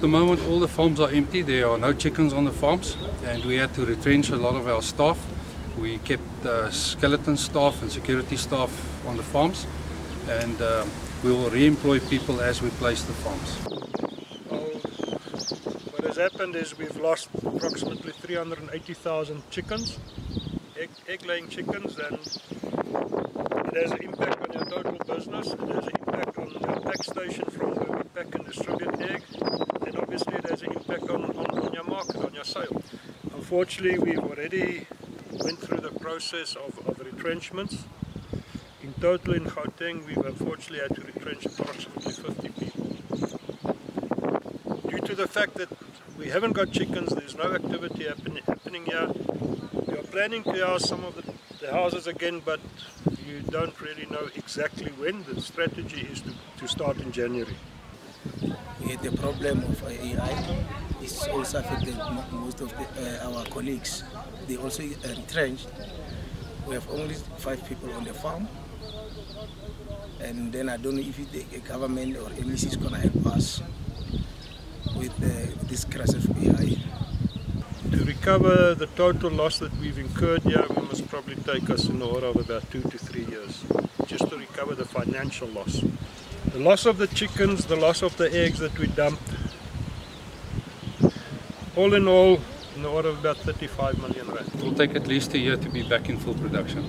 the moment all the farms are empty. There are no chickens on the farms, and we had to retrench a lot of our staff. We kept skeleton staff and security staff on the farms, and we will re-employ people as we place the farms. Well, what has happened is we've lost approximately 380,000 chickens, egg-laying chickens, and it has an impact on your total business. It has an impact on your pack station from where we pack and distribute egg, and obviously it has an impact on your market, on your sale. Unfortunately, we've already went through the process of retrenchments. In total in Gauteng, we've unfortunately had to retrench approximately 50 people. Due to the fact that we haven't got chickens, there's no activity happening here. We are planning to house some of the houses again, but you don't really know exactly when. The strategy is to start in January. The problem of AI is also affected most of our colleagues. They also retrenched. We have only 5 people on the farm, and then I don't know if the government or MEC is going to help us with this crisis of AI. To recover the total loss that we've incurred here, we must probably take us in the order of about 2 to 3 years, just to recover the financial loss. The loss of the chickens, the loss of the eggs that we dumped, all in all, in the order of about 35 million rand. It will take at least a year to be back in full production.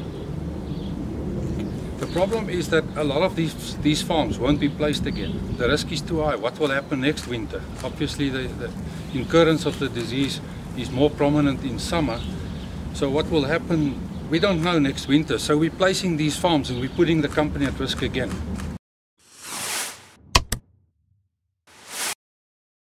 The problem is that a lot of these farms won't be placed again. The risk is too high. What will happen next winter? Obviously the incurrence of the disease is more prominent in summer. So what will happen, we don't know next winter. So we're placing these farms and we're putting the company at risk again.